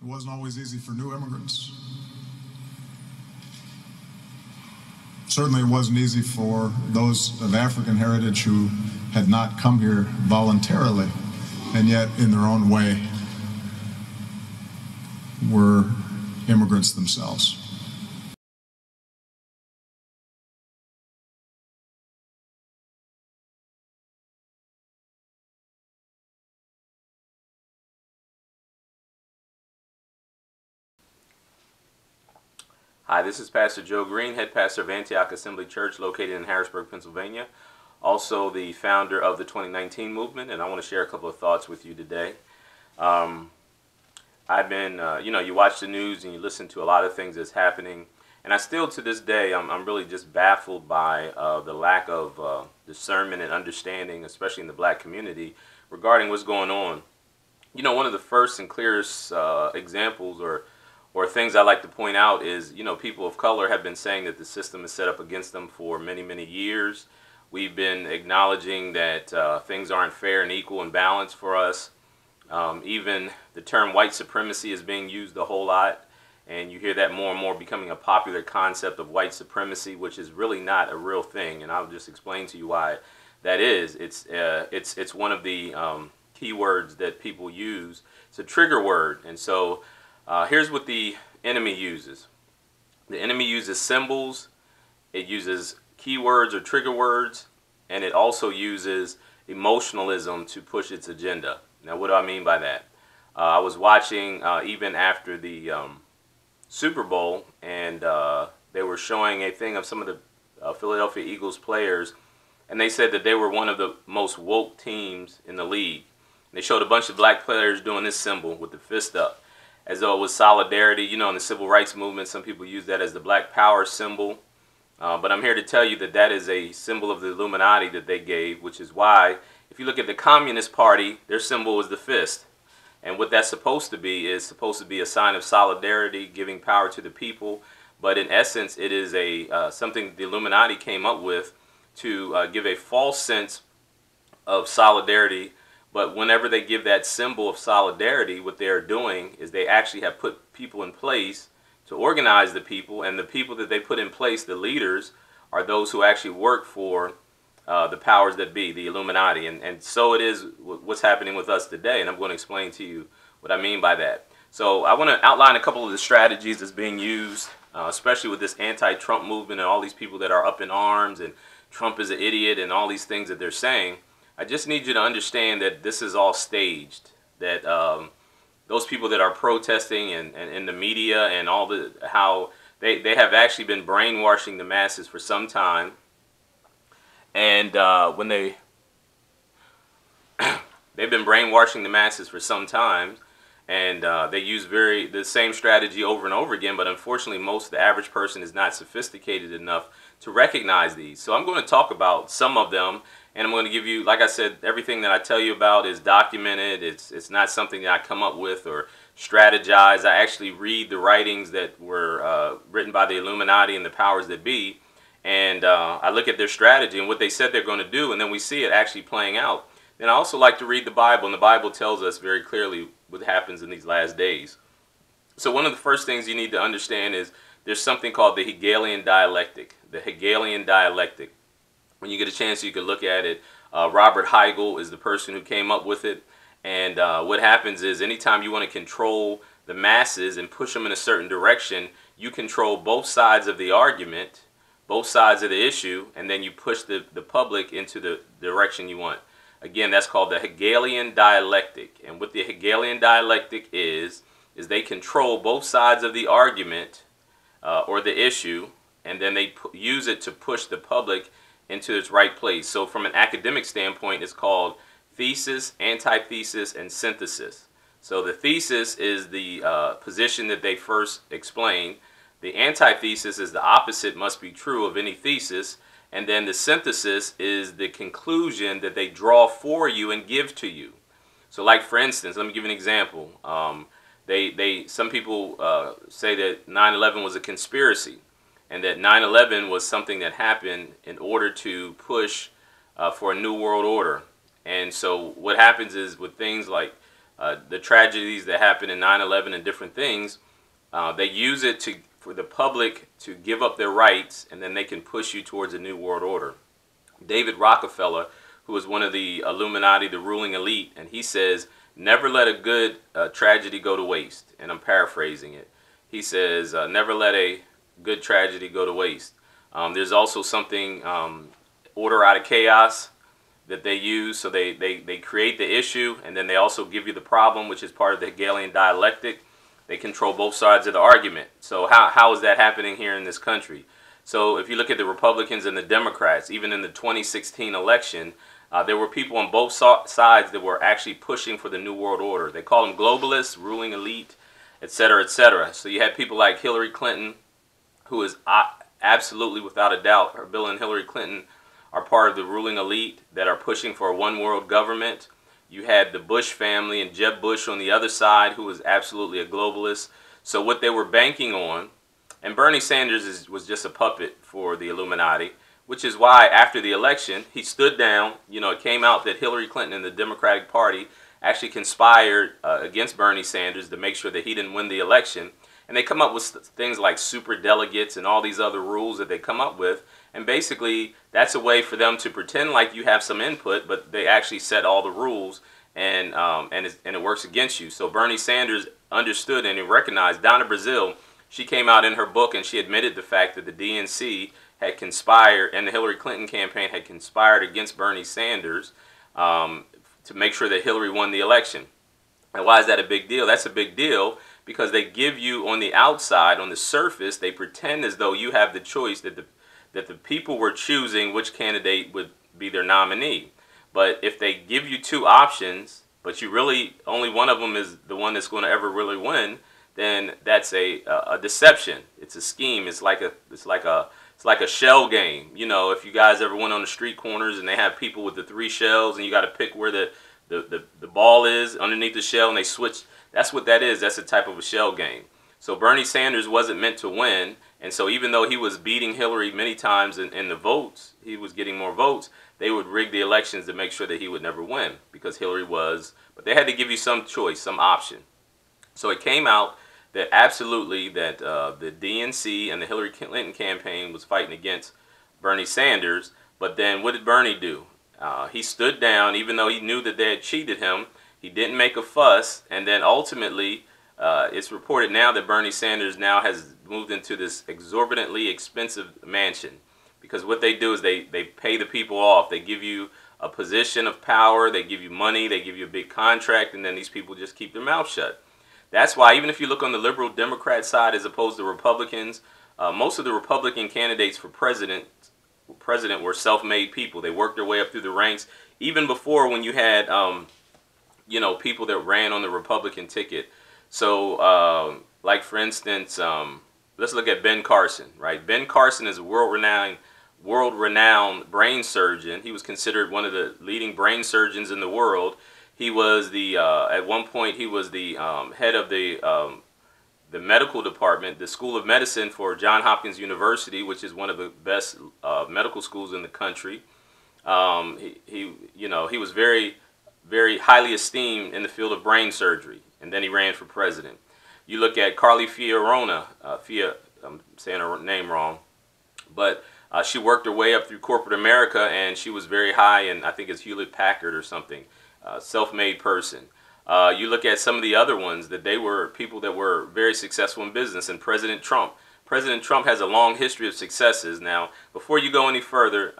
It wasn't always easy for new immigrants. Certainly it wasn't easy for those of African heritage who had not come here voluntarily, and yet in their own way were immigrants themselves. Hi, this is Pastor Joe Green, head pastor of Antioch Assembly Church located in Harrisburg, Pennsylvania. Also the founder of the 2019 movement, and I want to share a couple of thoughts with you today. I've been, you watch the news and you listen to a lot of things that's happening, and I still to this day, I'm really just baffled by the lack of discernment and understanding, especially in the black community, regarding what's going on. You know, one of the first and clearest examples or things I like to point out is, people of color have been saying that the system is set up against them for many, many years. We've been acknowledging that things aren't fair and equal and balanced for us. Even the term white supremacy is being used a whole lot, and you hear that more and more becoming a popular concept of white supremacy, which is really not a real thing, and I'll just explain to you why that is. It's one of the keywords that people use. It's a trigger word, and so here's what the enemy uses. The enemy uses symbols, it uses keywords or trigger words, and it also uses emotionalism to push its agenda. Now, what do I mean by that? I was watching even after the Super Bowl, and they were showing a thing of some of the Philadelphia Eagles players, and they said that they were one of the most woke teams in the league. And they showed a bunch of black players doing this symbol with the fist up, as though it was solidarity. You know, in the civil rights movement, some people use that as the black power symbol. But I'm here to tell you that that is a symbol of the Illuminati that they gave, which is why, if you look at the Communist Party, their symbol is the fist. And what that's supposed to be is supposed to be a sign of solidarity, giving power to the people. But in essence, it is something the Illuminati came up with to give a false sense of solidarity. But whenever they give that symbol of solidarity, what they're doing is they actually have put people in place to organize the people, and the people that they put in place, the leaders, are those who actually work for the powers that be, the Illuminati. And so it is what's happening with us today, and I'm going to explain to you what I mean by that. So I want to outline a couple of the strategies that's being used, especially with this anti-Trump movement and all these people that are up in arms, and Trump is an idiot, and all these things that they're saying. I just need you to understand that this is all staged, that those people that are protesting and in the media and how they have actually been brainwashing the masses for some time. And when they've been brainwashing the masses for some time, and they use the same strategy over and over again, but unfortunately the average person is not sophisticated enough to recognize these. So I'm going to talk about some of them, and I'm going to give you, like I said, everything that I tell you about is documented. It's not something that I come up with or strategize. I actually read the writings that were written by the Illuminati and the powers that be, and I look at their strategy and what they said they're going to do, and then we see it actually playing out. Then I also like to read the Bible, and the Bible tells us very clearly what happens in these last days. So one of the first things you need to understand is there's something called the Hegelian dialectic. The Hegelian dialectic. When you get a chance, you can look at it. Robert Hegel is the person who came up with it. And what happens is anytime you want to control the masses and push them in a certain direction, you control both sides of the argument, both sides of the issue, and then you push the public into the direction you want. Again, that's called the Hegelian dialectic. And what the Hegelian dialectic is they control both sides of the argument or the issue, and then they use it to push the public into its right place. So from an academic standpoint, it's called thesis, antithesis, and synthesis. So the thesis is the position that they first explain. The antithesis is the opposite must be true of any thesis. And then the synthesis is the conclusion that they draw for you and give to you. So like, for instance, let me give you an example. Some people say that 9/11 was a conspiracy, and that 9/11 was something that happened in order to push for a new world order. And so what happens is with things like the tragedies that happen in 9/11 and different things, they use it for the public to give up their rights, and then they can push you towards a new world order. David Rockefeller, who was one of the Illuminati, the ruling elite, and he says, never let a good tragedy go to waste. And I'm paraphrasing it. He says, never let a good tragedy go to waste. There's also something, order out of chaos, that they use. So they create the issue, and then they also give you the problem, which is part of the Hegelian dialectic. They control both sides of the argument. So how is that happening here in this country? So if you look at the Republicans and the Democrats, even in the 2016 election, there were people on both sides that were actually pushing for the New World Order. They call them globalists, ruling elite, etc., etc. So you had people like Hillary Clinton, who is absolutely, without a doubt, her Bill and Hillary Clinton are part of the ruling elite that are pushing for a one-world government. You had the Bush family and Jeb Bush on the other side, who was absolutely a globalist. So what they were banking on, and Bernie Sanders was just a puppet for the Illuminati, which is why after the election, he stood down. You know, it came out that Hillary Clinton and the Democratic Party actually conspired against Bernie Sanders to make sure that he didn't win the election. And they come up with things like super delegates and all these other rules that they come up with. And basically, that's a way for them to pretend like you have some input, but they actually set all the rules, and it works against you. So Bernie Sanders understood and he recognized. Down in Brazil, she came out in her book and she admitted the fact that the DNC had conspired, and the Hillary Clinton campaign had conspired against Bernie Sanders to make sure that Hillary won the election. And why is that a big deal? That's a big deal because they give you on the outside, on the surface, they pretend as though you have the choice, that the people were choosing which candidate would be their nominee. But if they give you two options, but you really, only one of them is the one that's going to ever really win, then that's a deception. It's a scheme. It's like a shell game. You know, if you guys ever went on the street corners and they have people with the 3 shells and you got to pick where the ball is underneath the shell and they switch, that's what that is. That's a type of a shell game. So Bernie Sanders wasn't meant to win, and so even though he was beating Hillary many times in the votes, he was getting more votes, they would rig the elections to make sure that he would never win because Hillary was, but they had to give you some choice, some option. So it came out that absolutely that the DNC and the Hillary Clinton campaign was fighting against Bernie Sanders. But then what did Bernie do? He stood down, even though he knew that they had cheated him. He didn't make a fuss, and then ultimately it's reported now that Bernie Sanders now has moved into this exorbitantly expensive mansion, because what they do is they pay the people off. They give you a position of power, they give you money, they give you a big contract, and then these people just keep their mouth shut. That's why even if you look on the liberal Democrat side as opposed to Republicans, most of the Republican candidates for president were self-made people. They worked their way up through the ranks. Even before, when you had you know, people that ran on the Republican ticket. So like for instance, let's look at Ben Carson, right? Ben Carson is a world-renowned brain surgeon. He was considered one of the leading brain surgeons in the world. He was the at one point he was the head of the medical department, the School of Medicine for Johns Hopkins University, which is one of the best medical schools in the country. You know, he was very highly esteemed in the field of brain surgery, and then he ran for president. You look at Carly Fiorina, I'm saying her name wrong, but she worked her way up through corporate America, and she was very high in, I think it's Hewlett Packard or something, self-made person. You look at some of the other ones, that they were people that were very successful in business, and President Trump. President Trump has a long history of successes. Now, before you go any further,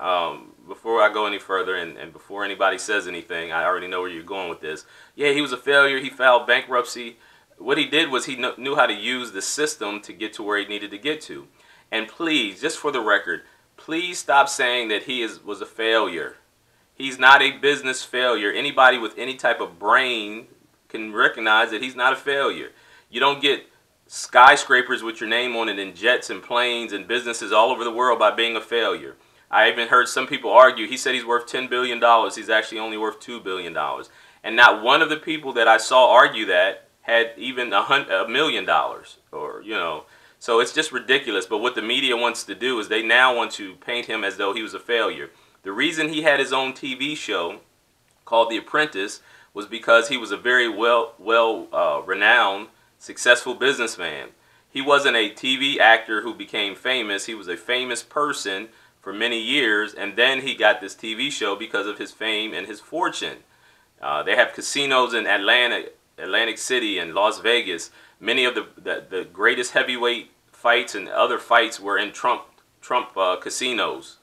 before I go any further, and before anybody says anything, I already know where you're going with this. Yeah, he was a failure. He filed bankruptcy. What he did was he knew how to use the system to get to where he needed to get to. And please, just for the record, please stop saying that he was a failure. He's not a business failure. Anybody with any type of brain can recognize that he's not a failure. You don't get skyscrapers with your name on it, and jets and planes and businesses all over the world by being a failure. I even heard some people argue, he said he's worth $10 billion. He's actually only worth $2 billion. And not one of the people that I saw argue that had even $1 million, or, you know. So it's just ridiculous. But what the media wants to do is they now want to paint him as though he was a failure. The reason he had his own TV show called The Apprentice was because he was a very renowned, successful businessman. He wasn't a TV actor who became famous. He was a famous person for many years, and then he got this TV show because of his fame and his fortune. They have casinos in Atlantic City and Las Vegas. Many of the greatest heavyweight fights and other fights were in Trump casinos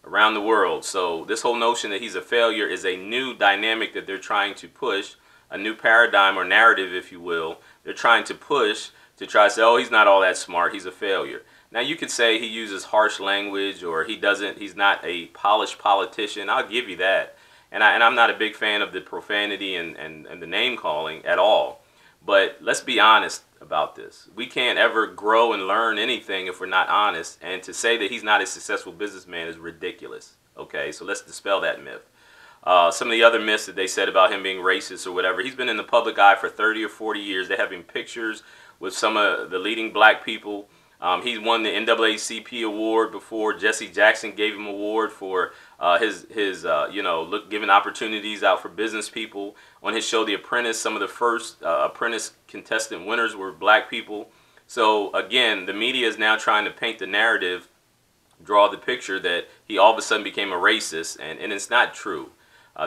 around the world. So this whole notion that he's a failure is a new dynamic that they're trying to push, a new paradigm or narrative, if you will. They're trying to push to try to say, oh, he's not all that smart, he's a failure. Now you could say he uses harsh language, or he's not a polished politician. I'll give you that. And I'm not a big fan of the profanity and the name calling at all. But let's be honest about this. We can't ever grow and learn anything if we're not honest. And to say that he's not a successful businessman is ridiculous. Okay, so let's dispel that myth. Some of the other myths that they said about him being racist or whatever, he's been in the public eye for 30 or 40 years. They're having pictures with some of the leading black people. He's won the NAACP award before. Jesse Jackson gave him an award for giving opportunities out for business people. On his show, The Apprentice, some of the first Apprentice contestant winners were black people. So again, the media is now trying to paint the narrative, draw the picture that he all of a sudden became a racist, and it's not true.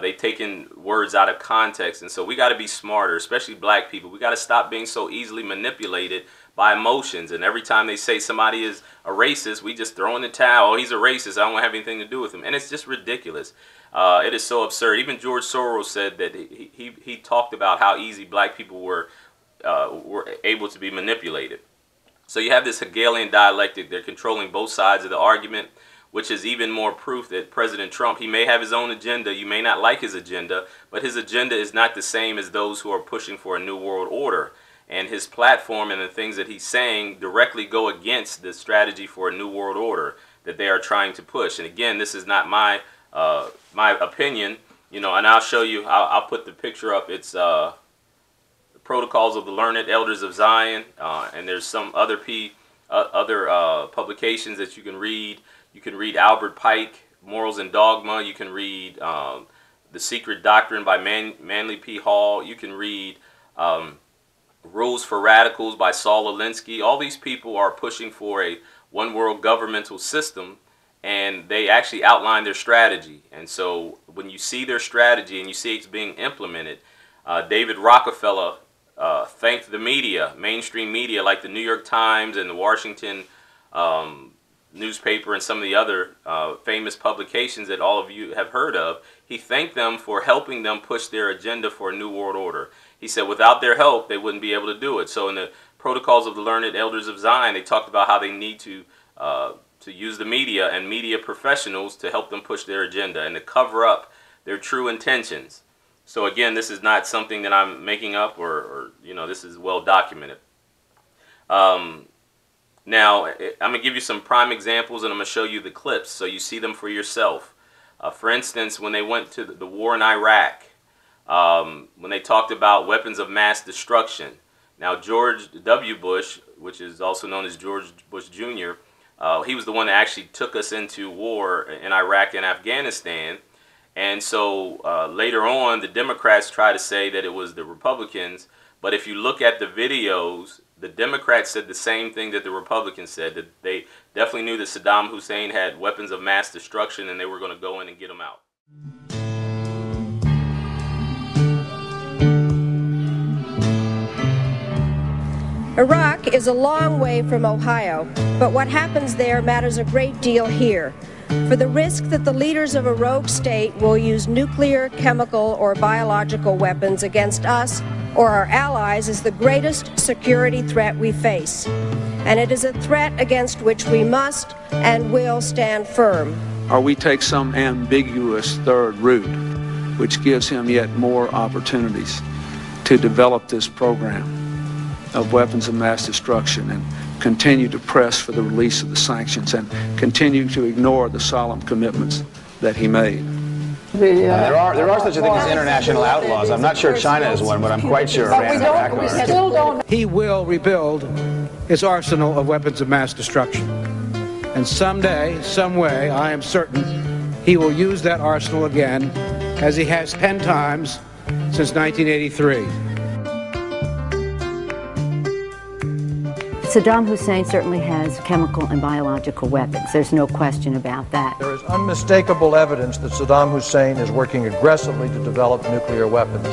They've taken words out of context, and so we got to be smarter, especially black people. We got to stop being so easily manipulated by emotions, and every time they say somebody is a racist, we just throw in the towel. Oh, he's a racist, I don't want to have anything to do with him. And it's just ridiculous. It is so absurd. Even George Soros said that he talked about how easy black people were able to be manipulated. So you have this Hegelian dialectic. They're controlling both sides of the argument, which is even more proof that President Trump, he may have his own agenda. You may not like his agenda, but his agenda is not the same as those who are pushing for a new world order. And his platform and the things that he's saying directly go against the strategy for a new world order that they are trying to push. And again, this is not my opinion, and I'll show you. I'll put the picture up. It's the Protocols of the Learned Elders of Zion, and there's some other publications that you can read. You can read Albert Pike, Morals and Dogma. You can read The Secret Doctrine by Manly P. Hall. You can read Rules for Radicals by Saul Alinsky. All these people are pushing for a one world governmental system, and they actually outline their strategy. And so when you see their strategy and you see it's being implemented, David Rockefeller thanked the media, mainstream media like the New York Times and the Washington newspaper and some of the other famous publications that all of you have heard of. He thanked them for helping them push their agenda for a new world order. He said without their help, they wouldn't be able to do it. So in the Protocols of the Learned Elders of Zion, they talked about how they need to use the media and media professionals to help them push their agenda and to cover up their true intentions. So again, this is not something that I'm making up, or this is well documented. Now, I'm going to give you some prime examples, and I'm going to show you the clips so you see them for yourself. For instance, when they went to the war in Iraq, when they talked about weapons of mass destruction. Now, George W. Bush, which is also known as George Bush Jr., he was the one that actually took us into war in Iraq and Afghanistan. And so later on, the Democrats try to say that it was the Republicans. But if you look at the videos, the Democrats said the same thing that the Republicans said, that they definitely knew that Saddam Hussein had weapons of mass destruction and they were going to go in and get him out. Iraq is a long way from Ohio, but what happens there matters a great deal here. For the risk that the leaders of a rogue state will use nuclear, chemical, or biological weapons against us or our allies is the greatest security threat we face. And it is a threat against which we must and will stand firm. Or we take some ambiguous third route, which gives him yet more opportunities to develop this program of weapons of mass destruction and continue to press for the release of the sanctions and continue to ignore the solemn commitments that he made. There are such a thing as international outlaws. I'm not sure China is one, but I'm quite sure Iran and Iraq are. He will rebuild his arsenal of weapons of mass destruction. And someday, some way, I am certain, he will use that arsenal again, as he has 10 times since 1983. Saddam Hussein certainly has chemical and biological weapons. There's no question about that. There is unmistakable evidence that Saddam Hussein is working aggressively to develop nuclear weapons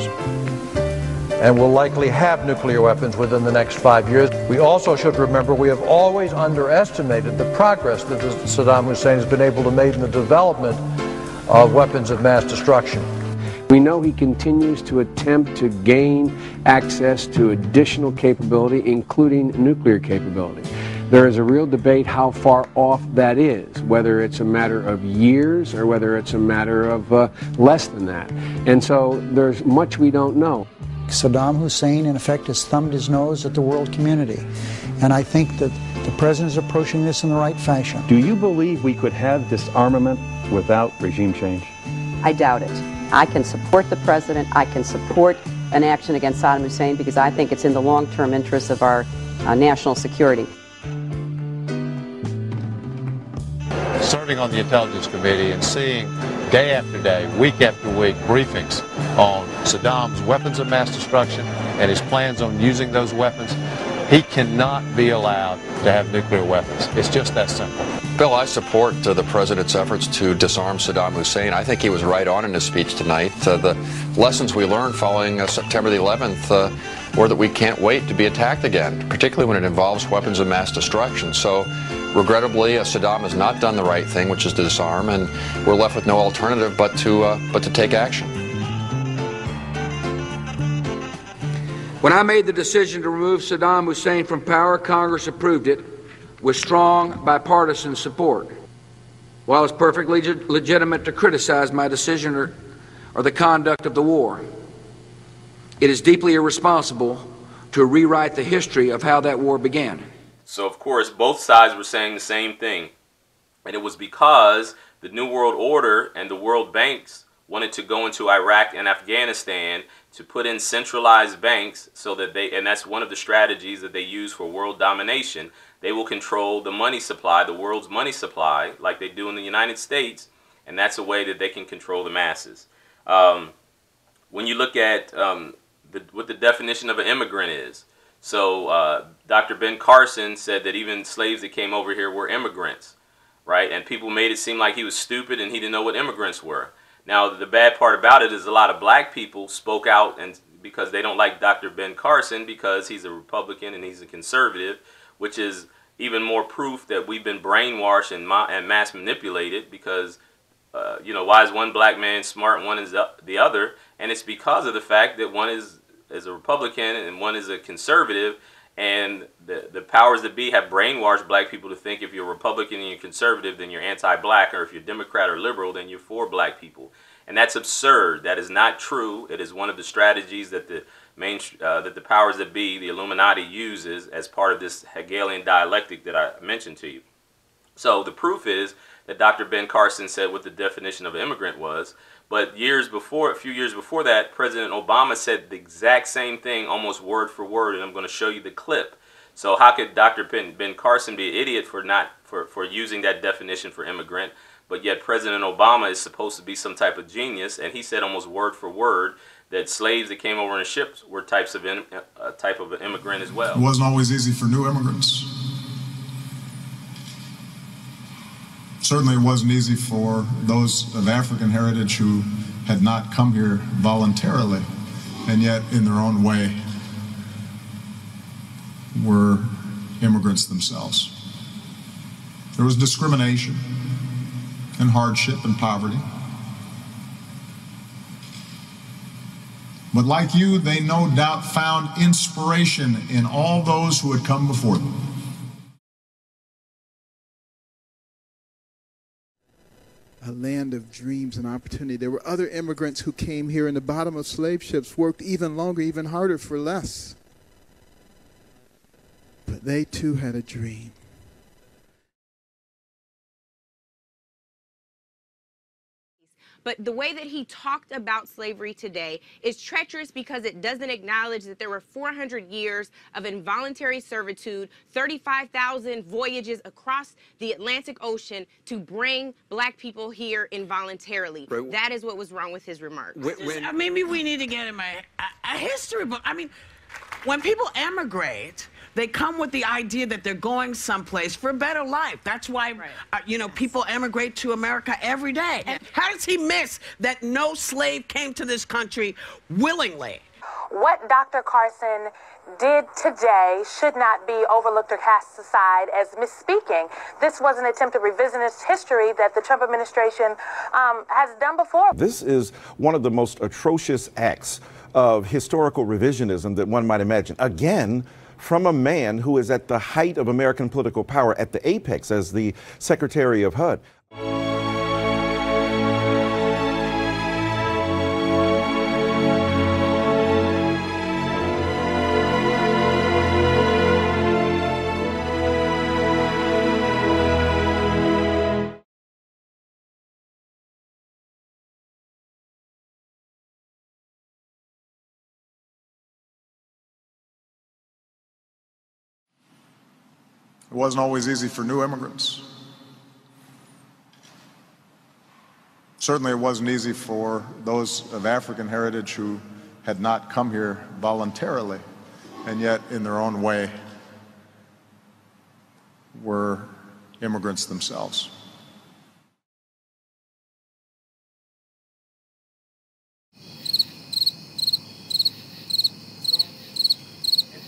and will likely have nuclear weapons within the next 5 years. We also should remember we have always underestimated the progress that Saddam Hussein has been able to make in the development of weapons of mass destruction. We know he continues to attempt to gain access to additional capability, including nuclear capability. There is a real debate how far off that is, whether it's a matter of years or whether it's a matter of less than that. And so there's much we don't know. Saddam Hussein, in effect, has thumbed his nose at the world community. And I think that the president is approaching this in the right fashion. Do you believe we could have disarmament without regime change? I doubt it. I can support the president. I can support an action against Saddam Hussein because I think it's in the long-term interests of our national security. Serving on the Intelligence Committee and seeing day after day, week after week, briefings on Saddam's weapons of mass destruction and his plans on using those weapons, he cannot be allowed to have nuclear weapons. It's just that simple. Bill, I support the president's efforts to disarm Saddam Hussein. I think he was right on in his speech tonight. The lessons we learned following September the 11th were that we can't wait to be attacked again, particularly when it involves weapons of mass destruction. So, regrettably, Saddam has not done the right thing, which is to disarm, and we're left with no alternative but to take action. When I made the decision to remove Saddam Hussein from power, Congress approved it with strong bipartisan support. While it's perfectly legitimate to criticize my decision or the conduct of the war, it is deeply irresponsible to rewrite the history of how that war began. So, of course, both sides were saying the same thing. And it was because the New World Order and the World Banks wanted to go into Iraq and Afghanistan to put in centralized banks so that and that's one of the strategies that they use for world domination. They will control the money supply, the world's money supply, like they do in the United States, and that's a way that they can control the masses. When you look at what the definition of an immigrant is, so Dr. Ben Carson said that even slaves that came over here were immigrants, right? And people made it seem like he was stupid and he didn't know what immigrants were. Now, the bad part about it is a lot of black people spoke out and because they don't like Dr. Ben Carson because he's a Republican and he's a conservative, which is even more proof that we've been brainwashed and mass manipulated because, you know, why is one black man smart and one is the other? And it's because of the fact that one is a Republican and one is a conservative, and the powers that be have brainwashed black people to think if you're Republican and you're conservative, then you're anti-black, or if you're Democrat or liberal, then you're for black people. And that's absurd. That is not true. It is one of the strategies that the powers that be, the Illuminati, uses as part of this Hegelian dialectic that I mentioned to you. So the proof is that Dr. Ben Carson said what the definition of an immigrant was. But a few years before that, President Obama said the exact same thing, almost word for word, and I'm going to show you the clip. So how could Dr. Ben Carson be an idiot for using that definition for immigrant, but yet President Obama is supposed to be some type of genius, and he said almost word for word that slaves that came over in ships were type of an immigrant as well. It wasn't always easy for new immigrants. Certainly it wasn't easy for those of African heritage who had not come here voluntarily, and yet in their own way were immigrants themselves. There was discrimination and hardship and poverty. But like you, they no doubt found inspiration in all those who had come before them. A land of dreams and opportunity. There were other immigrants who came here in the bottom of slave ships, worked even longer, even harder for less. But they too had a dream. But the way that he talked about slavery today is treacherous because it doesn't acknowledge that there were 400 years of involuntary servitude, 35,000 voyages across the Atlantic Ocean to bring black people here involuntarily. Right. That is what was wrong with his remarks. Maybe we need to get him a history book. I mean, when people emigrate, they come with the idea that they're going someplace for a better life. That's why, you know, people emigrate to America every day. And how does he miss that no slave came to this country willingly? What Dr. Carson did today should not be overlooked or cast aside as misspeaking. This was an attempt at revisionist history that the Trump administration has done before. This is one of the most atrocious acts of historical revisionism that one might imagine. Again, from a man who is at the height of American political power, at the apex as the Secretary of HUD. It wasn't always easy for new immigrants. Certainly it wasn't easy for those of African heritage who had not come here voluntarily, and yet in their own way were immigrants themselves.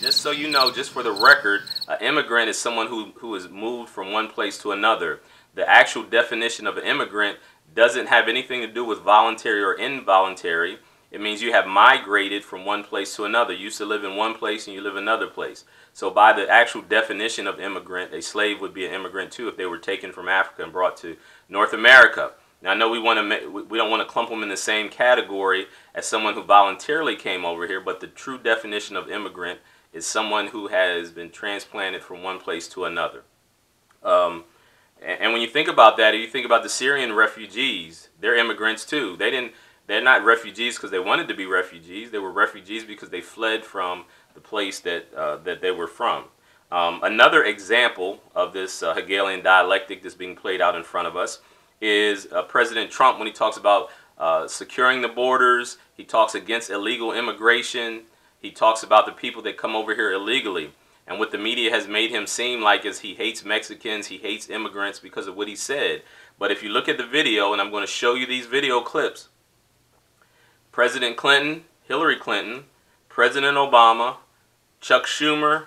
Just so you know, just for the record, an immigrant is someone who is moved from one place to another. The actual definition of an immigrant doesn't have anything to do with voluntary or involuntary. It means you have migrated from one place to another. You used to live in one place and you live in another place. So by the actual definition of immigrant, a slave would be an immigrant too if they were taken from Africa and brought to North America. Now I know we don't want to clump them in the same category as someone who voluntarily came over here, but the true definition of immigrant is someone who has been transplanted from one place to another. And when you think about that, you think about the Syrian refugees, they're immigrants too. They're not refugees because they wanted to be refugees. They were refugees because they fled from the place that they were from. Another example of this Hegelian dialectic that's being played out in front of us is President Trump when he talks about securing the borders. He talks against illegal immigration. He talks about the people that come over here illegally. And what the media has made him seem like is he hates Mexicans, he hates immigrants because of what he said. But if you look at the video, and I'm going to show you these video clips, President Clinton, Hillary Clinton, President Obama, Chuck Schumer,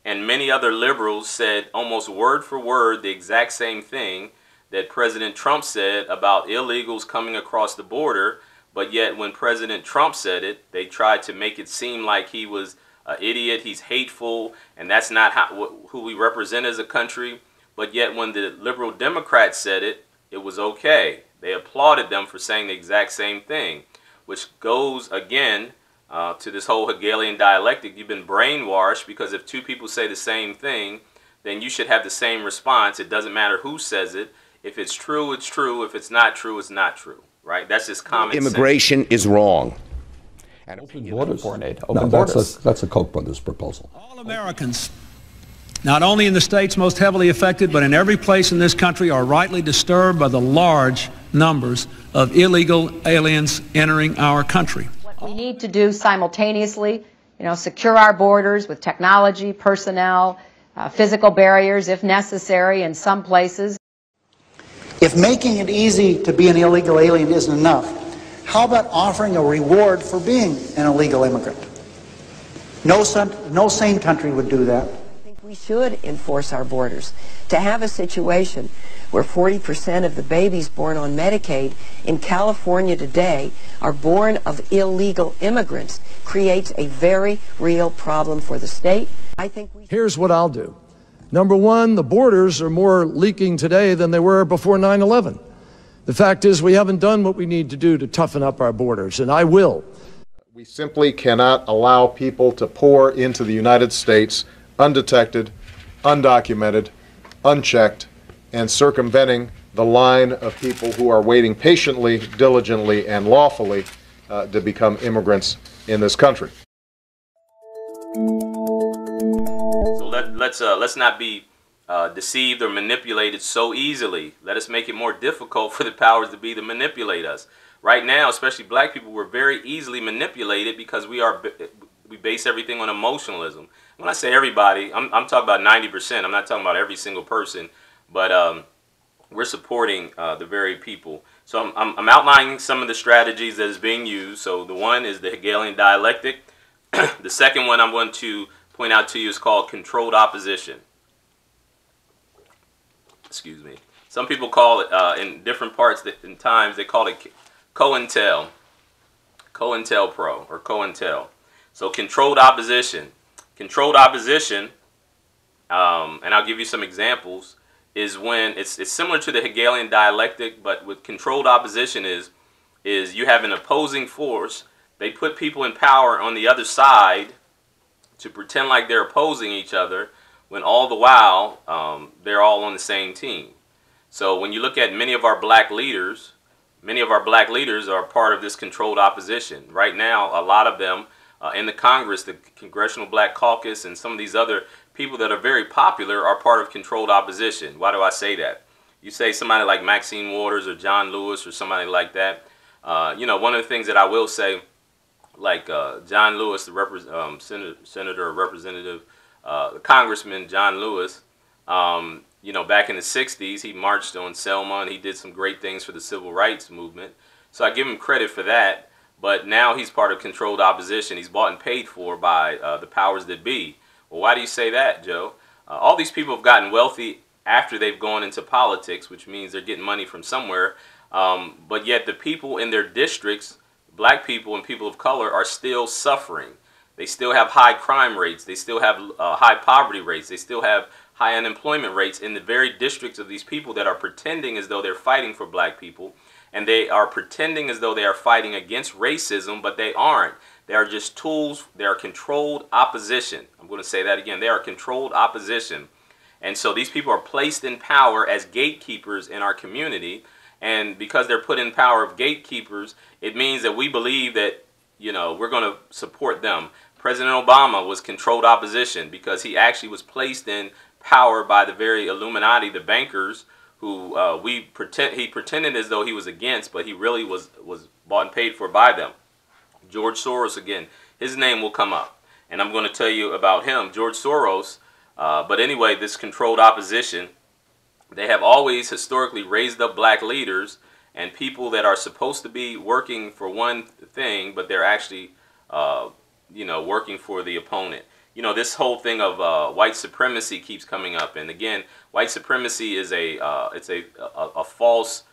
and many other liberals said almost word for word the exact same thing that President Trump said about illegals coming across the border. But yet when President Trump said it, they tried to make it seem like he was an idiot, he's hateful, and that's not who we represent as a country. But yet when the liberal Democrats said it, it was okay. They applauded them for saying the exact same thing, which goes again to this whole Hegelian dialectic. You've been brainwashed because if two people say the same thing, then you should have the same response. It doesn't matter who says it. If it's true, it's true. If it's not true, it's not true. Right? That's just common sense. Immigration is wrong. And open borders. No, that's a Koch brothers proposal. All Americans, not only in the states most heavily affected, but in every place in this country, are rightly disturbed by the large numbers of illegal aliens entering our country. What we need to do simultaneously, secure our borders with technology, personnel, physical barriers if necessary in some places. If making it easy to be an illegal alien isn't enough, how about offering a reward for being an illegal immigrant? No sane country would do that. I think we should enforce our borders. To have a situation where 40% of the babies born on Medicaid in California today are born of illegal immigrants creates a very real problem for the state. I think Here's what I'll do. Number one, the borders are more leaking today than they were before 9/11. The fact is we haven't done what we need to do to toughen up our borders, and I will. We simply cannot allow people to pour into the United States undetected, undocumented, unchecked, and circumventing the line of people who are waiting patiently, diligently, and lawfully to become immigrants in this country. So let's not be deceived or manipulated so easily. Let us make it more difficult for the powers that be to manipulate us. Right now, especially black people, we're very easily manipulated because we base everything on emotionalism. When I say everybody, I'm talking about 90%. I'm not talking about every single person, but we're supporting the very people. So I'm outlining some of the strategies that is being used. So the one is the Hegelian dialectic. The second one I'm going to point out to you is called controlled opposition. Excuse me. Some people call it, in different parts and times, they call it COINTEL Pro or COINTEL. So controlled opposition. Controlled opposition, and I'll give you some examples, is when it's similar to the Hegelian dialectic, but with controlled opposition is you have an opposing force. They put people in power on the other side to pretend like they're opposing each other, when all the while they're all on the same team. So when you look at many of our black leaders are part of this controlled opposition. Right now, a lot of them in the Congress, the Congressional Black Caucus, and some of these other people that are very popular are part of controlled opposition. Why do I say that? You say somebody like Maxine Waters or John Lewis or somebody like that. You know, one of the things that I will say, like John Lewis, the senator or representative, Congressman John Lewis, you know, back in the 60s, he marched on Selma and he did some great things for the civil rights movement. So I give him credit for that. But now he's part of controlled opposition. He's bought and paid for by the powers that be. Well, why do you say that, Joe? All these people have gotten wealthy after they've gone into politics, which means they're getting money from somewhere. But yet the people in their districts, black people and people of color, are still suffering. They still have high crime rates. They still have high poverty rates. They still have high unemployment rates in the very districts of these people that are pretending as though they're fighting for black people. And they are pretending as though they are fighting against racism, but they aren't. They are just tools. They are controlled opposition. I'm going to say that again. They are controlled opposition. And so these people are placed in power as gatekeepers in our community. And because they're put in power of gatekeepers, it means that we believe that, you know, we're going to support them. President Obama was controlled opposition because he actually was placed in power by the very Illuminati, the bankers, who he pretended as though he was against, but he really was bought and paid for by them. George Soros, again, his name will come up, and I'm going to tell you about him, George Soros. But anyway, this controlled opposition, they have always historically raised up black leaders and people that are supposed to be working for one thing, but they're actually, you know, working for the opponent. You know, this whole thing of white supremacy keeps coming up, and again, white supremacy is it's a false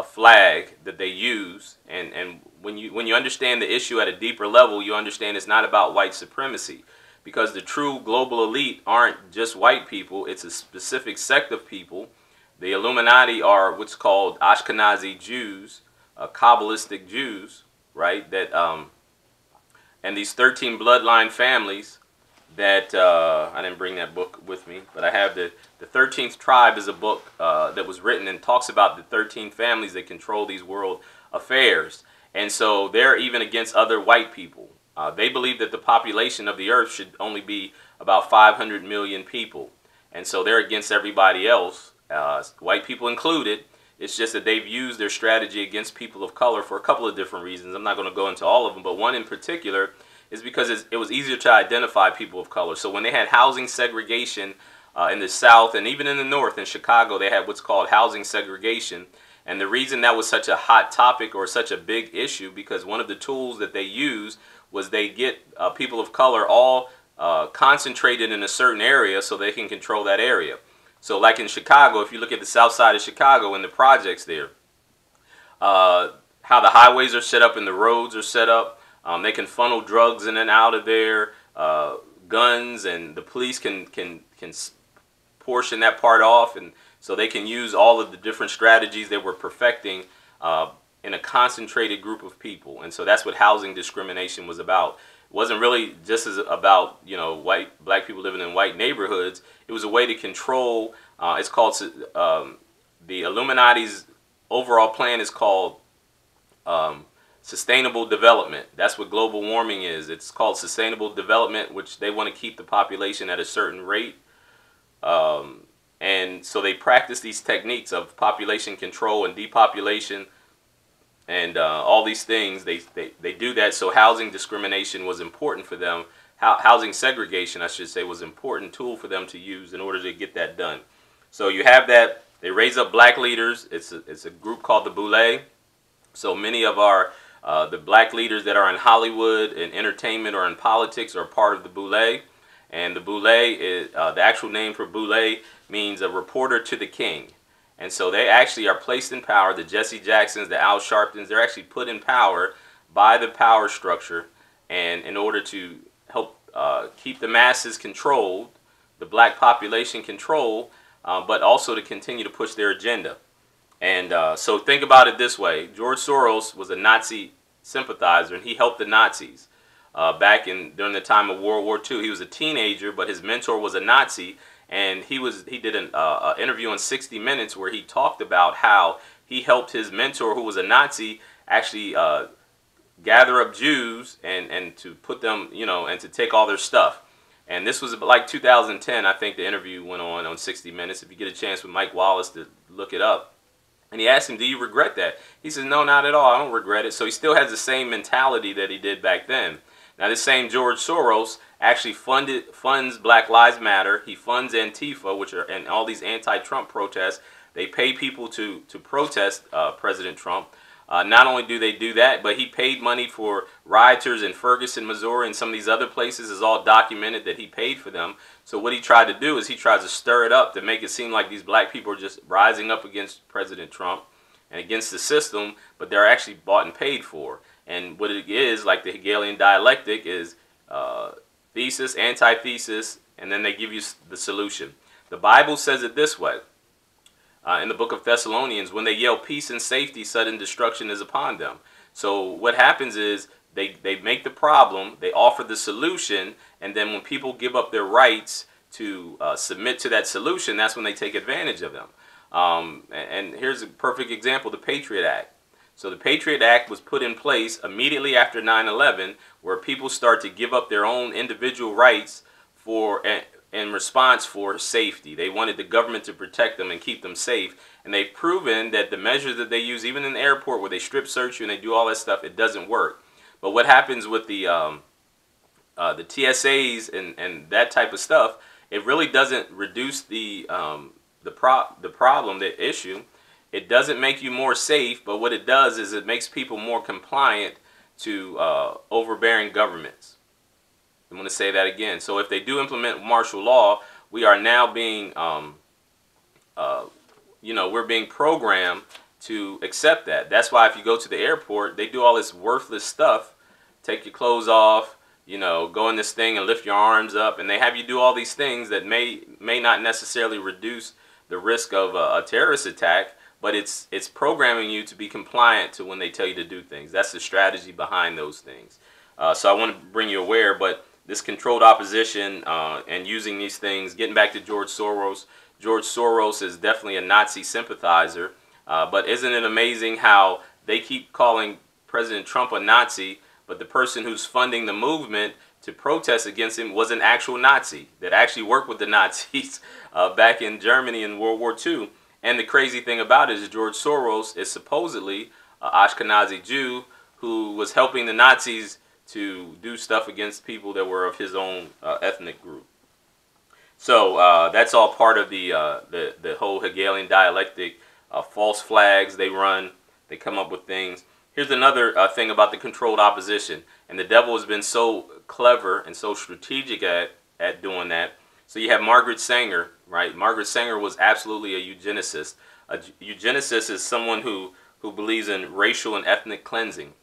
flag that they use, and when you understand the issue at a deeper level, you understand it's not about white supremacy, because the true global elite aren't just white people; it's a specific sect of people. The Illuminati are what's called Ashkenazi Jews, Kabbalistic Jews, right? That and these 13 bloodline families. That I didn't bring that book with me, but I have the 13th Tribe is a book that was written and talks about the 13 families that control these world affairs. And so they're even against other white people. They believe that the population of the earth should only be about 500 million people. And so they're against everybody else, white people included. It's just that they've used their strategy against people of color for a couple of different reasons. I'm not going to go into all of them, but one in particular is because it was easier to identify people of color. So when they had housing segregation in the South and even in the North, in Chicago, they had what's called housing segregation. And the reason that was such a hot topic or such a big issue, because one of the tools that they used was they get people of color all concentrated in a certain area so they can control that area. So like in Chicago, if you look at the south side of Chicago and the projects there, how the highways are set up and the roads are set up, they can funnel drugs in and out of there, guns, and the police can portion that part off, and so they can use all of the different strategies they were perfecting in a concentrated group of people. And so that's what housing discrimination was about. It wasn't really just as about, you know, black people living in white neighborhoods. It was a way to control. It's called the Illuminati's overall plan is called sustainable development. That's what global warming is. It's called sustainable development, which they want to keep the population at a certain rate. And so they practice these techniques of population control and depopulation and all these things. They do that. So housing discrimination was important for them. Housing segregation, I should say, was an important tool for them to use in order to get that done. So you have that. They raise up black leaders. It's a group called the Boule. So many of our the black leaders that are in Hollywood, in entertainment, or in politics are part of the Boule. And the Boule is the actual name for Boule means a reporter to the king. And so they actually are placed in power. The Jesse Jacksons, the Al Sharptons, they're actually put in power by the power structure, and in order to help keep the masses controlled, the black population controlled, but also to continue to push their agenda. And so think about it this way. George Soros was a Nazi sympathizer, and he helped the Nazis back during the time of World War II. He was a teenager, but his mentor was a Nazi, and he did an interview on 60 Minutes where he talked about how he helped his mentor, who was a Nazi, actually gather up Jews and to put them, and to take all their stuff. And this was like 2010, I think the interview went on 60 Minutes. If you get a chance with Mike Wallace to look it up. And he asked him, do you regret that? He says, no, not at all. I don't regret it. So he still has the same mentality that he did back then. Now, this same George Soros actually funds Black Lives Matter. He funds Antifa, and all these anti-Trump protests. They pay people to protest President Trump. Not only do they do that, but he paid money for rioters in Ferguson, Missouri, and some of these other places. Is all documented that he paid for them. So what he tried to do is he tried to stir it up to make it seem like these black people are just rising up against President Trump and against the system, but they're actually bought and paid for. And what it is, like the Hegelian dialectic, is thesis, antithesis, and then they give you the solution. The Bible says it this way. In the book of Thessalonians, when they yell peace and safety, sudden destruction is upon them. So what happens is they make the problem, they offer the solution, and then when people give up their rights to submit to that solution, that's when they take advantage of them. And here's a perfect example, the Patriot Act. So the Patriot Act was put in place immediately after 9/11, where people start to give up their own individual rights in response for safety. They wanted the government to protect them and keep them safe. And they've proven that the measures that they use, even in the airport where they strip search you and they do all that stuff, it doesn't work. But what happens with the TSAs and that type of stuff, it really doesn't reduce the problem, the issue. It doesn't make you more safe, but what it does is it makes people more compliant to overbearing governments. I'm going to say that again. So if they do implement martial law, we are now being, we're being programmed to accept that. That's why if you go to the airport, they do all this worthless stuff. Take your clothes off, go in this thing and lift your arms up, and they have you do all these things that may not necessarily reduce the risk of a terrorist attack, but it's programming you to be compliant to when they tell you to do things. That's the strategy behind those things. So I want to bring you aware, but this controlled opposition and using these things, getting back to George Soros. George Soros is definitely a Nazi sympathizer, but isn't it amazing how they keep calling President Trump a Nazi, but the person who's funding the movement to protest against him was an actual Nazi that actually worked with the Nazis back in Germany in World War II. And the crazy thing about it is George Soros is supposedly an Ashkenazi Jew who was helping the Nazis to do stuff against people that were of his own ethnic group. So that's all part of the whole Hegelian dialectic, false flags they run. They come up with things. Here's another thing about the controlled opposition. And the devil has been so clever and so strategic at doing that. So you have Margaret Sanger, right? Margaret Sanger was absolutely a eugenicist. A eugenicist is someone who believes in racial and ethnic cleansing,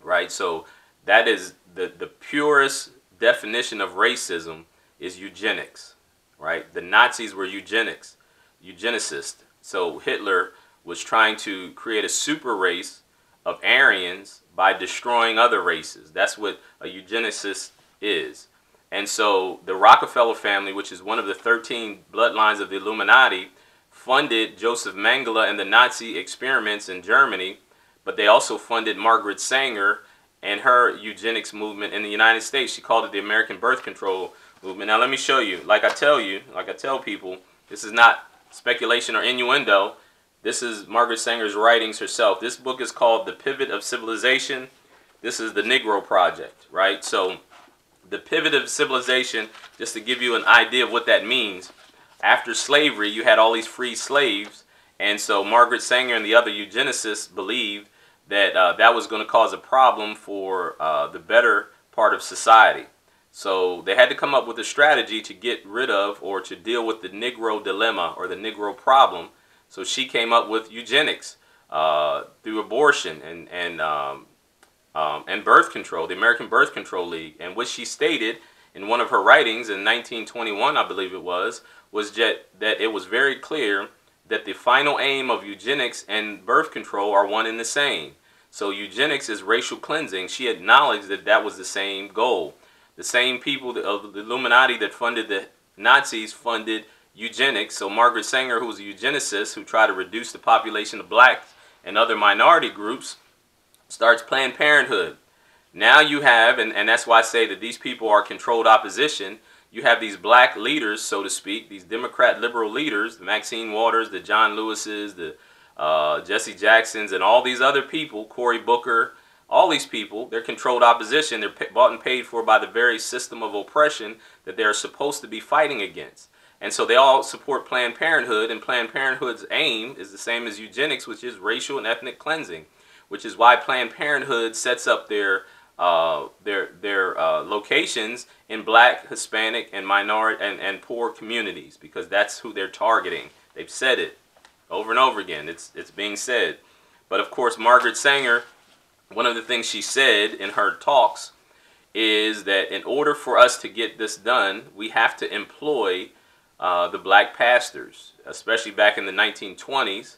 right? So that is the purest definition of racism is eugenics, right? The Nazis were eugenicists. So Hitler was trying to create a super race of Aryans by destroying other races. That's what a eugenicist is. And so the Rockefeller family, which is one of the 13 bloodlines of the Illuminati, funded Joseph Mengele and the Nazi experiments in Germany, but they also funded Margaret Sanger and her eugenics movement in the United States. She called it the American birth control movement. Now let me show you. Like I tell people, this is not speculation or innuendo. This is Margaret Sanger's writings herself. This book is called The Pivot of Civilization. This is the Negro Project, right? So the pivot of civilization, just to give you an idea of what that means, after slavery, you had all these free slaves, and so Margaret Sanger and the other eugenicists believed that that was going to cause a problem for the better part of society. So they had to come up with a strategy to get rid of or to deal with the Negro dilemma or the Negro problem. So she came up with eugenics through abortion and birth control, the American Birth Control League. And what she stated in one of her writings in 1921, I believe it was that it was very clear that the final aim of eugenics and birth control are one and the same. So eugenics is racial cleansing. She acknowledged that that was the same goal. The same people of the Illuminati that funded the Nazis funded eugenics. So Margaret Sanger, who was a eugenicist who tried to reduce the population of blacks and other minority groups, starts Planned Parenthood. Now you have, and that's why I say that these people are controlled opposition, you have these black leaders, so to speak, these Democrat liberal leaders, the Maxine Waters, the John Lewises, the Jesse Jacksons, and all these other people, Cory Booker, all these people, they're controlled opposition. They're bought and paid for by the very system of oppression that they're supposed to be fighting against. And so they all support Planned Parenthood, and Planned Parenthood's aim is the same as eugenics, which is racial and ethnic cleansing, which is why Planned Parenthood sets up their locations in black, Hispanic, and minority and poor communities, because that's who they're targeting. They've said it over and over again. It's being said. But of course, Margaret Sanger, one of the things she said in her talks is that in order for us to get this done, we have to employ the black pastors, especially back in the 1920s.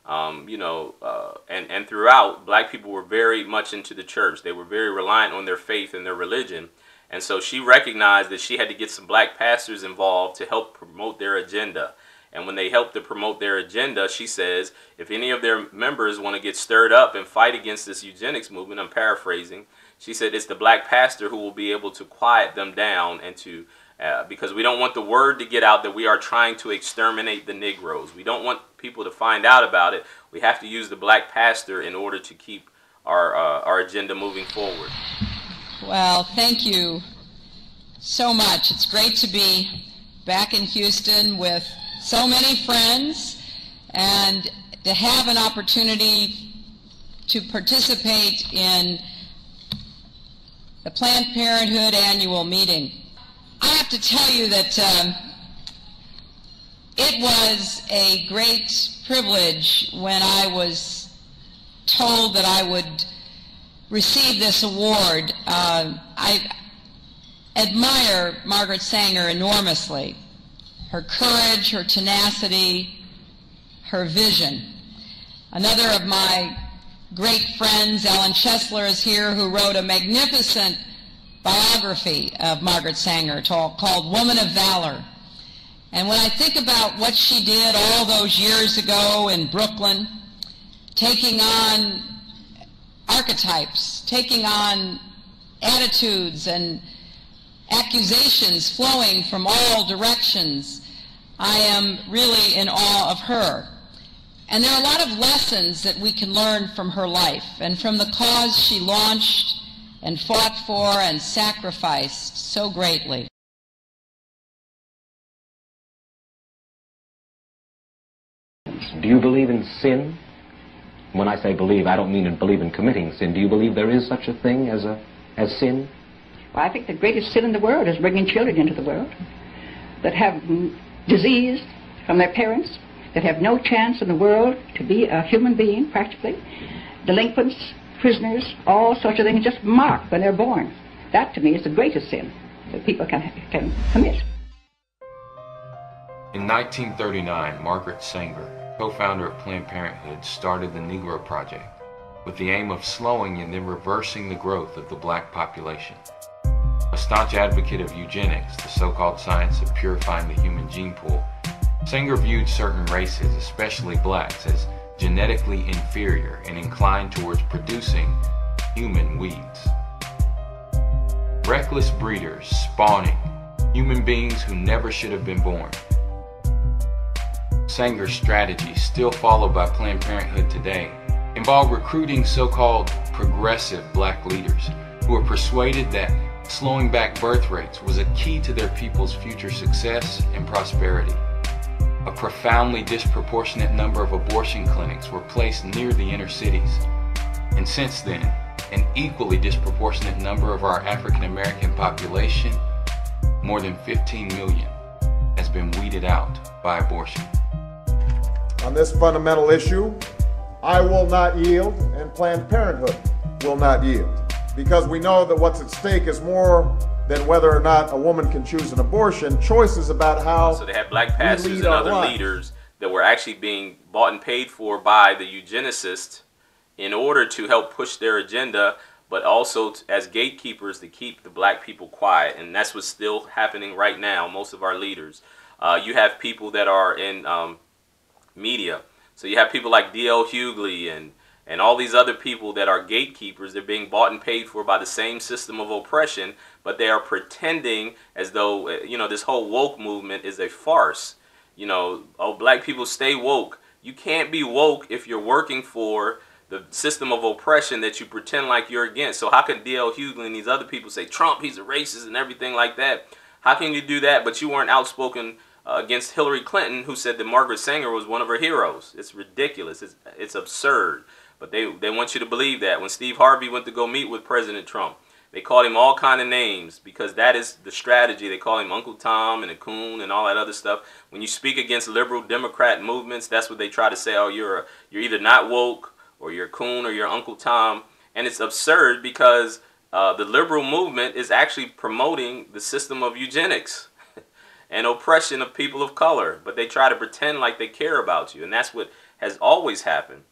And throughout, black people were very much into the church. They were very reliant on their faith and their religion. And so she recognized that she had to get some black pastors involved to help promote their agenda. And when they helped to promote their agenda, she says, if any of their members want to get stirred up and fight against this eugenics movement, I'm paraphrasing, she said it's the black pastor who will be able to quiet them down and to because we don't want the word to get out that we are trying to exterminate the Negroes. We don't want people to find out about it. We have to use the black pastor in order to keep our agenda moving forward. Well, thank you so much. It's great to be back in Houston with so many friends and to have an opportunity to participate in the Planned Parenthood annual meeting. I have to tell you that it was a great privilege when I was told that I would receive this award. I admire Margaret Sanger enormously. Her courage, her tenacity, her vision. Another of my great friends, Ellen Chesler, is here, who wrote a magnificent biography of Margaret Sanger called Woman of Valor. And when I think about what she did all those years ago in Brooklyn, taking on archetypes, taking on attitudes and accusations flowing from all directions, I am really in awe of her. And there are a lot of lessons that we can learn from her life and from the cause she launched and fought for and sacrificed so greatly. Do you believe in sin? When I say believe, I don't mean to believe in committing sin. Do you believe there is such a thing as sin? Well, I think the greatest sin in the world is bringing children into the world that have disease from their parents, that have no chance in the world to be a human being, practically. Delinquents, prisoners, all sorts of things just marked when they're born. That, to me, is the greatest sin that people can commit. In 1939, Margaret Sanger, co-founder of Planned Parenthood, started the Negro Project with the aim of slowing and then reversing the growth of the black population. A staunch advocate of eugenics, the so-called science of purifying the human gene pool, Sanger viewed certain races, especially blacks, as genetically inferior and inclined towards producing human weeds. Reckless breeders spawning human beings who never should have been born. Sanger's strategy, still followed by Planned Parenthood today, involved recruiting so-called progressive black leaders who were persuaded that slowing back birth rates was a key to their people's future success and prosperity. A profoundly disproportionate number of abortion clinics were placed near the inner cities. And since then, an equally disproportionate number of our African American population, more than 15 million, has been weeded out by abortion. On this fundamental issue, I will not yield, and Planned Parenthood will not yield, because we know that what's at stake is more than whether or not a woman can choose an abortion. Choices about how. So they had black pastors and other leaders that were actually being bought and paid for by the eugenicists in order to help push their agenda, but also as gatekeepers to keep the black people quiet. And that's what's still happening right now. Most of our leaders. You have people that are in media. So you have people like D.L. Hughley and all these other people that are gatekeepers. They're being bought and paid for by the same system of oppression, but they are pretending as though, you know, this whole woke movement is a farce. You know, oh, black people stay woke. You can't be woke if you're working for the system of oppression that you pretend like you're against. So how can D.L. Hughley and these other people say Trump, he's a racist and everything like that? How can you do that, but you weren't outspoken against Hillary Clinton, who said that Margaret Sanger was one of her heroes? It's ridiculous. It's absurd. But they want you to believe that. When Steve Harvey went to go meet with President Trump, they called him all kind of names because that is the strategy. They call him Uncle Tom and a coon and all that other stuff. When you speak against liberal Democrat movements, that's what they try to say. Oh, you're either not woke or you're a coon or you're Uncle Tom. And it's absurd because the liberal movement is actually promoting the system of eugenics and oppression of people of color. But they try to pretend like they care about you. And that's what has always happened.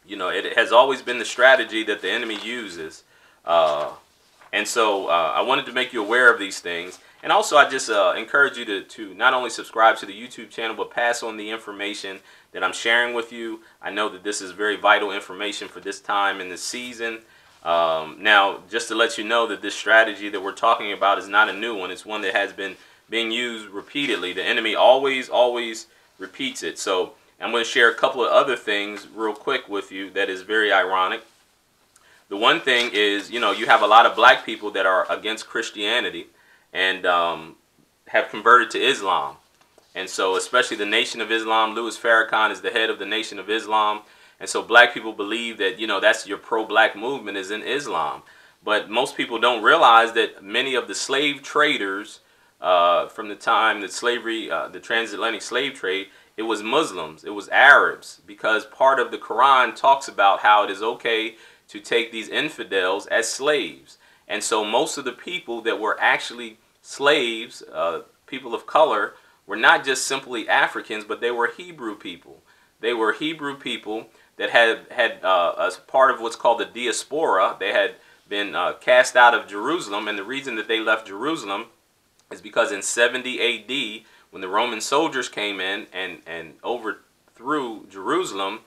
You know, it has always been the strategy that the enemy uses. And so I wanted to make you aware of these things. And also I just encourage you to not only subscribe to the YouTube channel, but pass on the information that I'm sharing with you. I know that this is very vital information for this time in the season. Now, just to let you know that this strategy that we're talking about is not a new one. It's one that has been being used repeatedly. The enemy always repeats it. So I'm going to share a couple of other things real quick with you that is very ironic. The one thing is, you know, you have a lot of black people that are against Christianity and have converted to Islam. And so especially the Nation of Islam, Louis Farrakhan is the head of the Nation of Islam. And so black people believe that, you know, that's your pro-black movement is in Islam. But most people don't realize that many of the slave traders from the time that slavery, the transatlantic slave trade, it was Muslims, it was Arabs, because part of the Quran talks about how it is okay to take these infidels as slaves. And so most of the people that were actually slaves, people of color, were not just simply Africans, but they were Hebrew people. They were Hebrew people that had as part of what's called the diaspora. They had been cast out of Jerusalem, and the reason that they left Jerusalem is because in 70 AD, when the Roman soldiers came in and overthrew Jerusalem,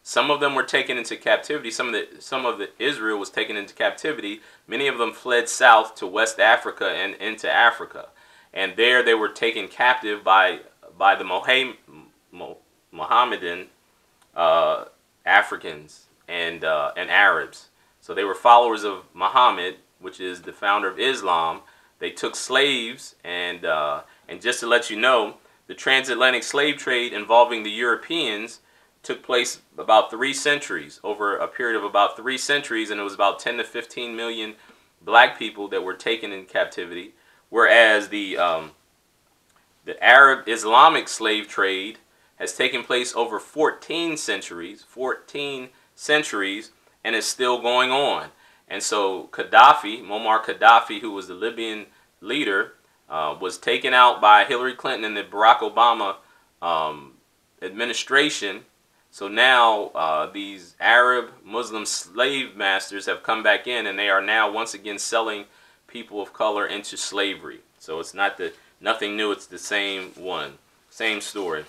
some of them were taken into captivity. Some of the Israel was taken into captivity. Many of them fled south to West Africa and into Africa, and there they were taken captive by the Mohammedan Africans and Arabs. So they were followers of Muhammad, which is the founder of Islam. They took slaves, and just to let you know, the transatlantic slave trade involving the Europeans took place about 3 centuries, over a period of about 3 centuries, and it was about 10 to 15 million black people that were taken in captivity, whereas the Arab Islamic slave trade has taken place over 14 centuries, and is still going on. And so Gaddafi, Muammar Gaddafi, who was the Libyan leader, was taken out by Hillary Clinton and the Barack Obama administration. So now these Arab Muslim slave masters have come back in, and they are now once again selling people of color into slavery. So it's nothing new, it's the same one. Same story.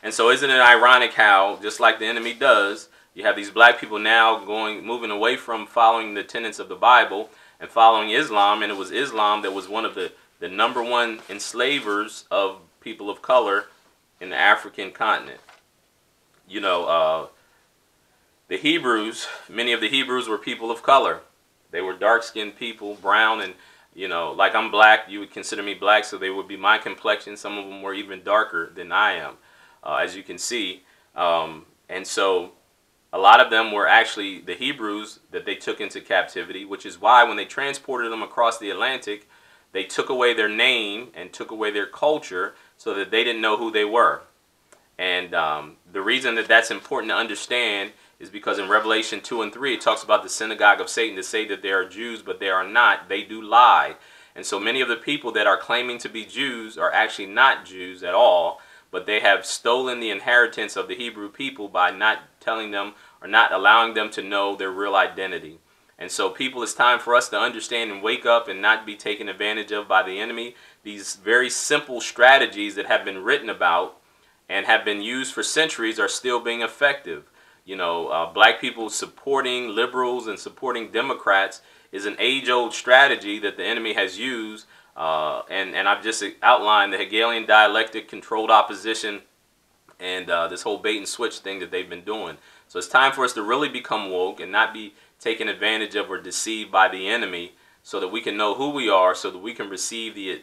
And so isn't it ironic how, just like the enemy does, you have these black people now moving away from following the tenets of the Bible and following Islam, and it was Islam that was one of the #1 enslavers of people of color in the African continent. You know, the Hebrews, many of the Hebrews were people of color. They were dark-skinned people, brown, and, you know, like I'm black, you would consider me black, so they would be my complexion. Some of them were even darker than I am, as you can see. And so a lot of them were actually the Hebrews that they took into captivity, which is why when they transported them across the Atlantic, they took away their name and took away their culture so that they didn't know who they were. And the reason that that's important to understand is because in Revelation 2 and 3, it talks about the synagogue of Satan, to say that they are Jews, but they are not. They do lie. And so many of the people that are claiming to be Jews are actually not Jews at all, but they have stolen the inheritance of the Hebrew people by not telling them or not allowing them to know their real identity. And so people, it's time for us to understand and wake up and not be taken advantage of by the enemy. These very simple strategies that have been written about and have been used for centuries are still being effective. You know, black people supporting liberals and supporting Democrats is an age-old strategy that the enemy has used. And I've just outlined the Hegelian dialectic, controlled opposition, and this whole bait and switch thing that they've been doing. So it's time for us to really become woke and not be taken advantage of or deceived by the enemy, so that we can know who we are, so that we can receive the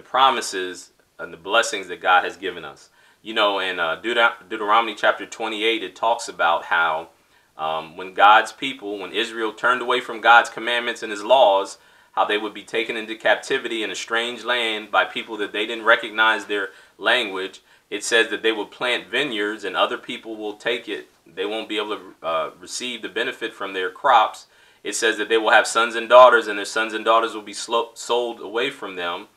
promises and the blessings that God has given us. You know, in Deuteronomy chapter 28, it talks about how when God's people, when Israel turned away from God's commandments and his laws, how they would be taken into captivity in a strange land by people that they didn't recognize their language. It says that they will plant vineyards and other people will take it. They won't be able to receive the benefit from their crops. It says that they will have sons and daughters, and their sons and daughters will be sold away from them.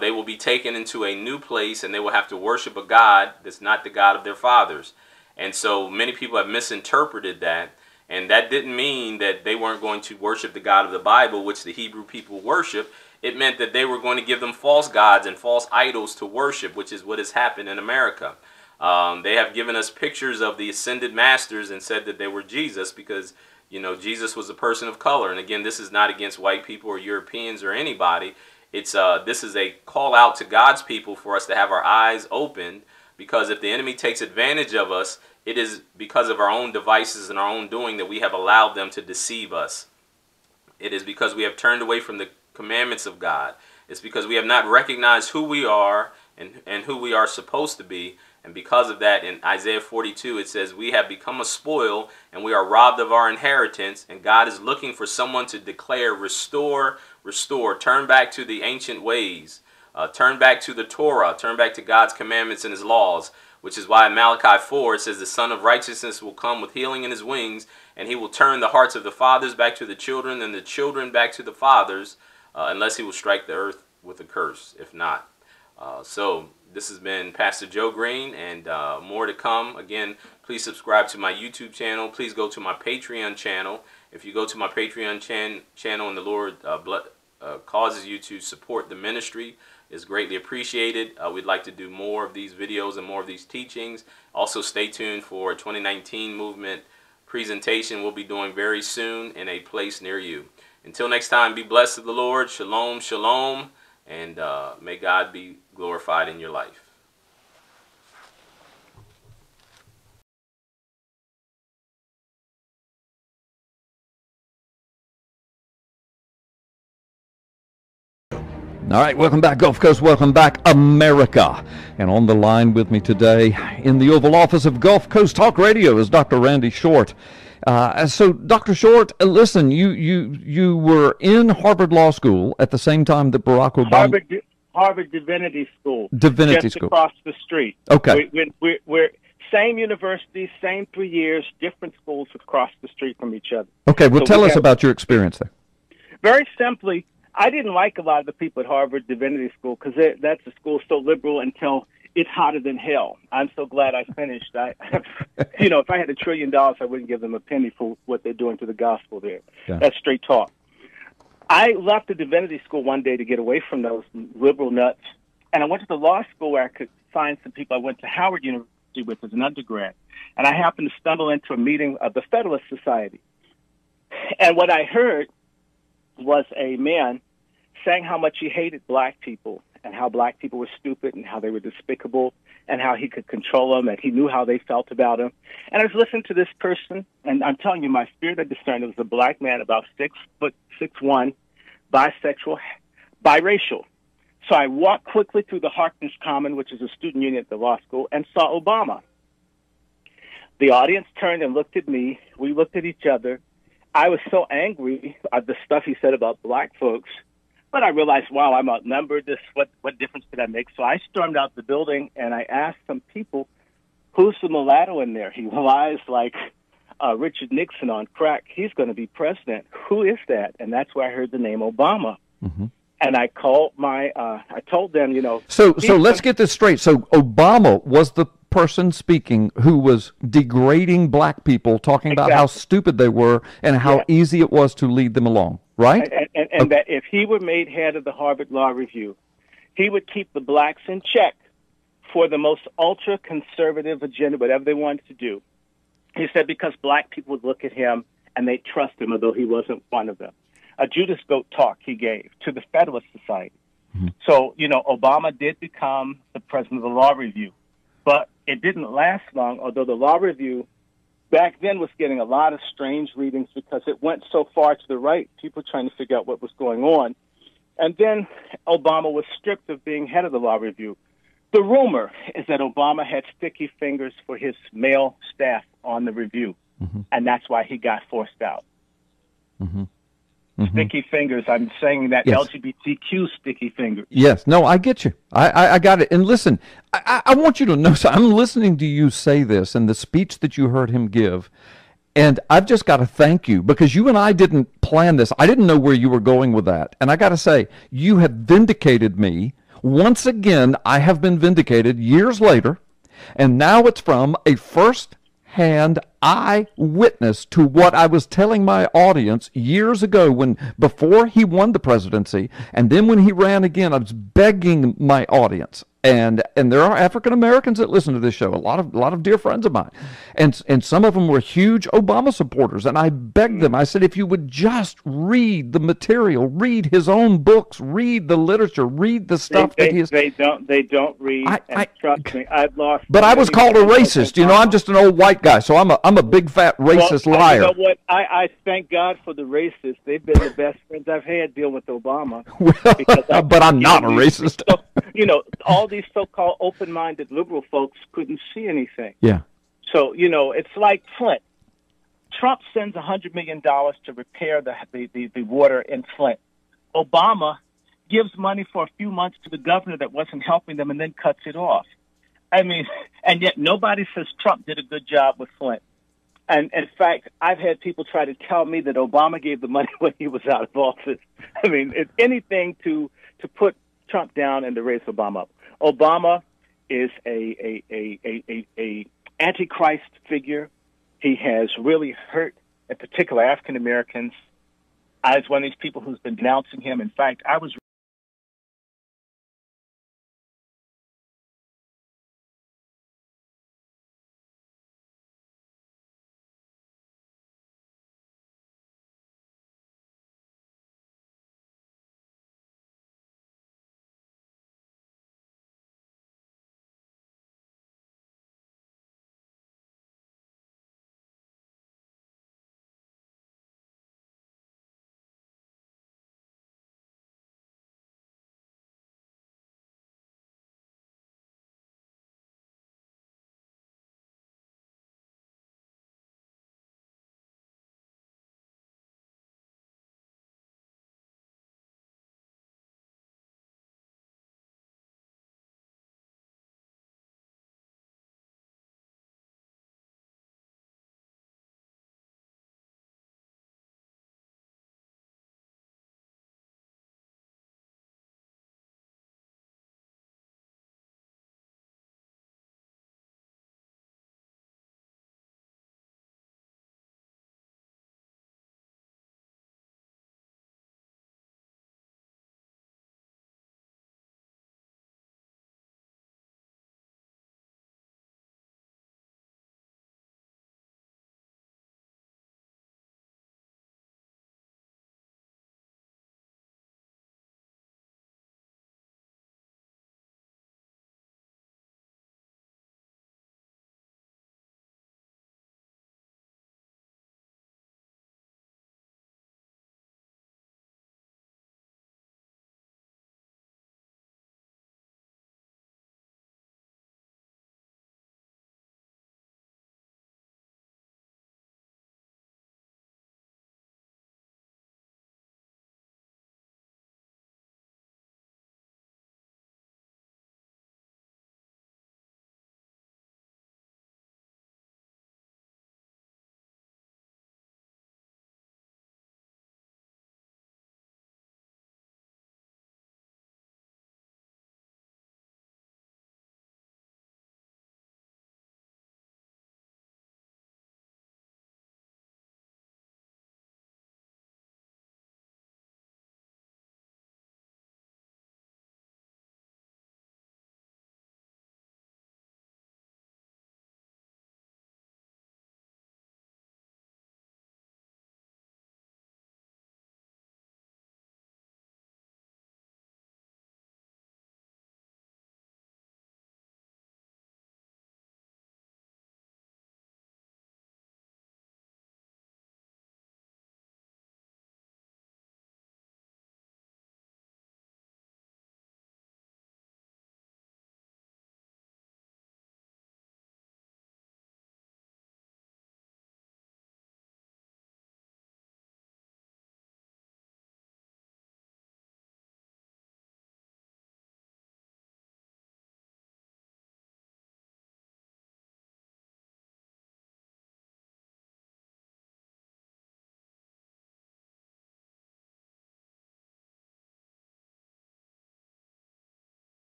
They will be taken into a new place, and they will have to worship a God that's not the God of their fathers. And so many people have misinterpreted that, and that didn't mean that they weren't going to worship the God of the Bible, which the Hebrew people worship. It meant that they were going to give them false gods and false idols to worship, which is what has happened in America. They have given us pictures of the ascended masters and said that they were Jesus because, you know, Jesus was a person of color. And again, this is not against white people or Europeans or anybody. It's this is a call out to God's people for us to have our eyes opened, because if the enemy takes advantage of us, it is because of our own devices and our own doing that we have allowed them to deceive us. It is because we have turned away from the commandments of God. It's because we have not recognized who we are and who we are supposed to be. And because of that, in Isaiah 42, it says, we have become a spoil and we are robbed of our inheritance. And God is looking for someone to declare, restore, restore, turn back to the ancient ways, turn back to the Torah, turn back to God's commandments and his laws, which is why in Malachi 4, it says the Son of Righteousness will come with healing in his wings, and he will turn the hearts of the fathers back to the children and the children back to the fathers, unless he will strike the earth with a curse, if not. So this has been Pastor Joe Green, and more to come. Again, please subscribe to my YouTube channel. Please go to my Patreon channel. If you go to my Patreon channel and the Lord causes you to support the ministry, is greatly appreciated. We'd like to do more of these videos and more of these teachings. Also stay tuned for a 2019 movement presentation we'll be doing very soon in a place near you. Until next time, be blessed of the Lord. Shalom, shalom. And may God be glorified in your life. All right, welcome back, Gulf Coast. Welcome back, America. And on the line with me today in the Oval Office of Gulf Coast Talk Radio is Dr. Randy Short. So, Dr. Short, listen, you were in Harvard Law School at the same time that Barack Obama... Harvard Divinity School. Divinity just School. Across the street. Okay. We're same university, same 3 years, different schools across the street from each other. Okay, well, tell us about your experience there. Very simply, I didn't like a lot of the people at Harvard Divinity School because that's a school so liberal until it's hotter than hell. I'm so glad I finished. You know, if I had $1 trillion, I wouldn't give them a penny for what they're doing to the gospel there. Yeah. That's straight talk. I left the Divinity School one day to get away from those liberal nuts, And I went to the law school where I could find some people. I went to Howard University with as an undergrad. And I happened to stumble into a meeting of the Federalist Society. And what I heard was a man saying how much he hated black people and how black people were stupid and how they were despicable and how he could control them and he knew how they felt about him. And I was listening to this person, and I'm telling you, my spirit of discernment was a black man about 6'1", bisexual, biracial. So I walked quickly through the Harkness Common, which is a student union at the law school, and saw Obama. The audience turned and looked at me. We looked at each other. I was so angry at the stuff he said about black folks, but I realized, wow, I'm outnumbered. What difference could I make? So I stormed out the building, and I asked some people, who's the mulatto in there? He lies like Richard Nixon on crack. He's going to be president. Who is that? And that's where I heard the name Obama. Mm-hmm. And I called I told them, you know. So let's get this straight. So Obama was the person speaking who was degrading black people, talking about how stupid they were and how easy it was to lead them along, right? And that if he were made head of the Harvard Law Review, he would keep the blacks in check for the most ultra-conservative agenda, whatever they wanted to do. He said because black people would look at him and they'd trust him, although he wasn't one of them. A Judas Goat talk he gave to the Federalist Society. Mm-hmm. So, you know, Obama did become the president of the Law Review. But it didn't last long, although the Law Review back then was getting a lot of strange readings because it went so far to the right, people trying to figure out what was going on. And then Obama was stripped of being head of the Law Review. The rumor is that Obama had sticky fingers for his male staff on the review, and that's why he got forced out. Mm-hmm. Sticky fingers. I'm saying that LGBTQ sticky fingers. Yes. No, I get you. I got it. And listen, I want you to know, so I'm listening to you say this and the speech that you heard him give, and I've just got to thank you because you and I didn't plan this. I didn't know where you were going with that. And I got to say, you have vindicated me. Once again, I have been vindicated years later, and now it's from a first-hand eyewitness to what I was telling my audience years ago before he won the presidency, and then when he ran again, I was begging my audience. And there are African Americans that listen to this show, a lot of dear friends of mine, and some of them were huge Obama supporters. And I begged them. I said, if you would just read the material, read his own books, read the literature, read the stuff that he has. They don't read. Trust me, I've lost. But I was called a racist. You know, I'm just an old white guy, so I'm a big fat racist liar. You know what? I thank God for the racists. They've been the best friends I've had dealing with Obama. But I'm not a racist. So, you know, all these so-called open-minded liberal folks couldn't see anything. Yeah. So, you know, it's like Flint. Trump sends $100 million to repair the water in Flint. Obama gives money for a few months to the governor that wasn't helping them and then cuts it off. I mean, and yet nobody says Trump did a good job with Flint. And in fact, I've had people try to tell me that Obama gave the money when he was out of office. I mean, it's anything to put Trump down and to raise Obama up. Obama is a antichrist figure. He has really hurt, in particular, African Americans. I was one of these people who's been denouncing him. In fact, I was